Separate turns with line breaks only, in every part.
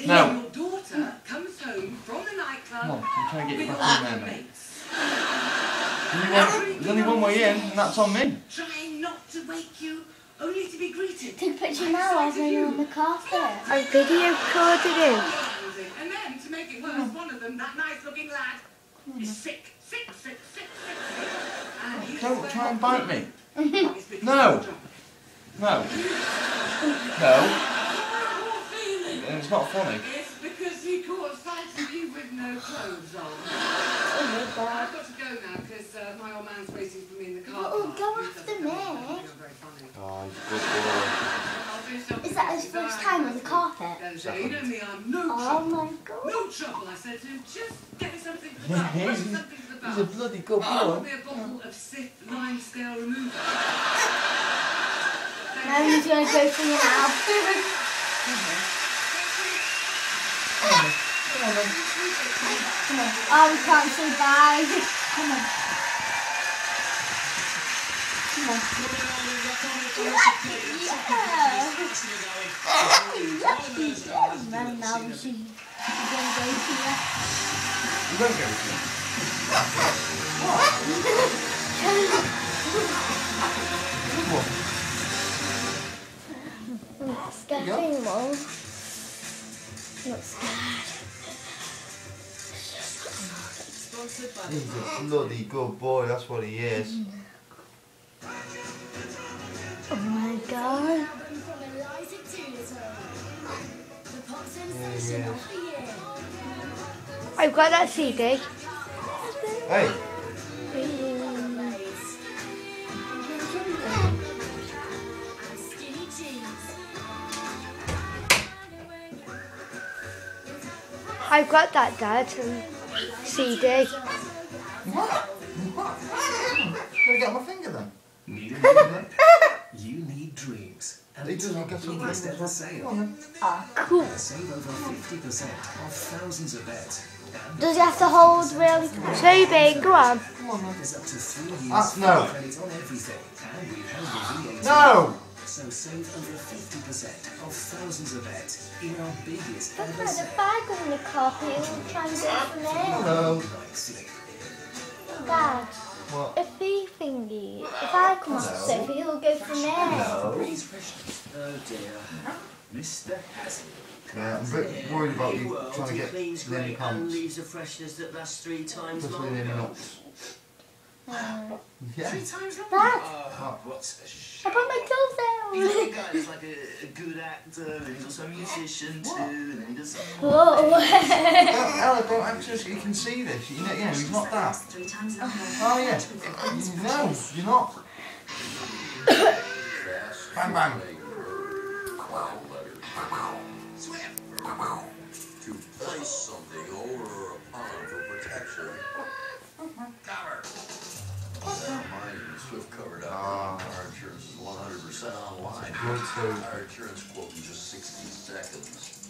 No.
Your daughter comes home from the nightclub.
Come on, I'm trying to get you back in there, mate. There's only one way in, and that's on me.
Trying not to wake you, only to be greeted.
Take a picture now of me on the carpet.
I video recorded him.
And then, to make it worse, one of them, that nice-looking lad, is sick. And
Don't try and bite me. No. No. No. It's not funny.
It's because he caught sight of you with no clothes on.
Oh my God.
I've got to go now because my old man's waiting for me in the car.
Oh, go after me.
Oh, good boy.
Is that his first time on the carpet?
You know me, I'm no
Oh
trouble.
my God.
No trouble, I said to him. Just get me something for
Yeah,
that.
he's a bloody good boy.
I'll be a bottle of Sith lime scale remover.
Now he's going to go for you now.
Come on, then.
Come on. Oh, we can't say bye. Come on. Come on. Yeah. Well, now she's going to go for you.
You won't go with me. What?
I'm not scared anymore. Not scared.
He's a bloody good boy, that's what he is.
Oh my God.
Yeah.
I've got that CD.
Hey.
I've got that, Dad. CD.
What? Gonna get on my finger then?
Need a You need dreams. And
He doesn't get on my
biggest
finger.
ever sale.
Ah, cool.
Save over 50% off thousands of beds.
Does he have to hold really tight?
So big, go on.
Come on, then.
There's up to 3 years
no.
credit on everything. And we held the VAT.
No!
So save over 50% off thousands of beds in our biggest
Look
ever
at the
sale.
bag on the carpet. He'll try and go for me.
Hello.
Night sleep.
Dad,
What?
if he thingy, if I come off the sofa, he'll go for me.
No.
Breeze freshness. Oh dear. Mr. Hazard.
Yeah, I'm a bit worried about you trying to
He
get
cleans
in any
great and
pants.
leaves a freshness that lasts 3 times
Especially in any
longer.
nuts. Yeah.
3 times longer.
Dad,
What a
I put my clothes
He's
down.
a guy who's like a good actor, and he's also a musician too, and then he does...
Whoa.
Ella, don't actually, you can see this. You know, he's not that.
3 times longer.
Oh, yeah. No, you're not. Bang, bang.
To place something over or upon for protection. Cover. Mine is Swift covered up. Our insurance is 100% online.
Good too.
Our insurance quote in just 60 seconds.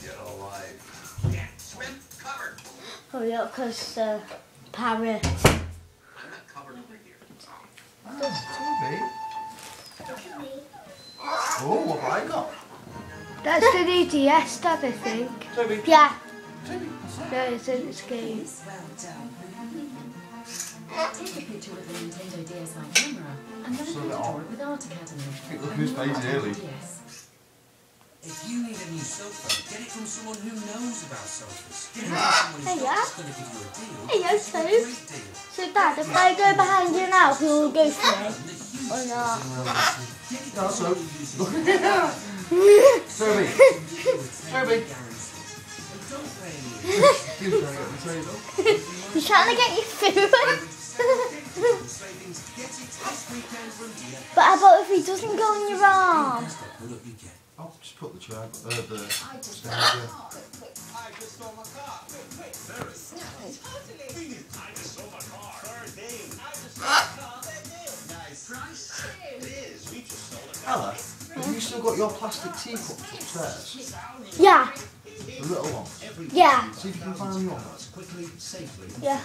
Get a life. Yeah, Swift covered.
Oh yeah, because Parrots.
I'm not covered over here.
Toby. Oh, what have I got?
That's the new DS, Dad, I think.
Toby.
Yeah.
No, it's in its game.
Take a picture with the Nintendo DSi camera and then
Slow it
draw
on.
it with Art Academy.
Look who's paid early.
Yes.
If you need a new sofa, get it from someone who knows about sofas. Get it from someone who's not just going to give you a deal,
Hey, yes,
but a
Toby.
great deal.
So Dad, if I go behind you now, he'll go for me. Or not?
No, so. Toby. Toby.
He's trying to get you food. But how about if he doesn't go on your arm?
I'll just put the chair, the stairs there.
I just saw my car. Quick. Parrots. Totally. I just saw my car. First day. I just saw my car. Nice. Price. It is. We just sold a car.
Ella, have you still got your plastic teacups upstairs?
Yeah.
The little ones?
Yeah.
See if you can find them on.
Quickly, safely.
Yeah.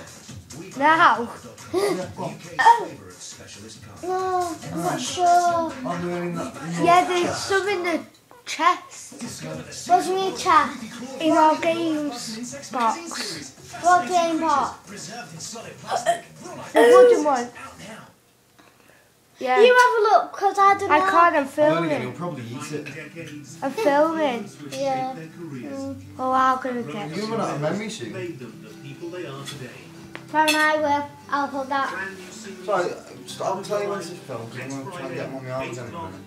Now.
Yeah, go on.
No, I'm not sure.
I'm doing that.
Yeah, there's some in the chest
What do you mean chat?
in our games box.
What game part?
The wooden one. Yeah.
You have a look, because I don't know.
I can't, I'm
Well, again,
filming.
you'll probably eat it.
I'm filming.
Yeah.
Oh, how can I get
You'll run out of memory soon.
From I will. I'll hold that.
So, I'll tell you when this is filmed, because I'm going to try and get them on my arms in a minute.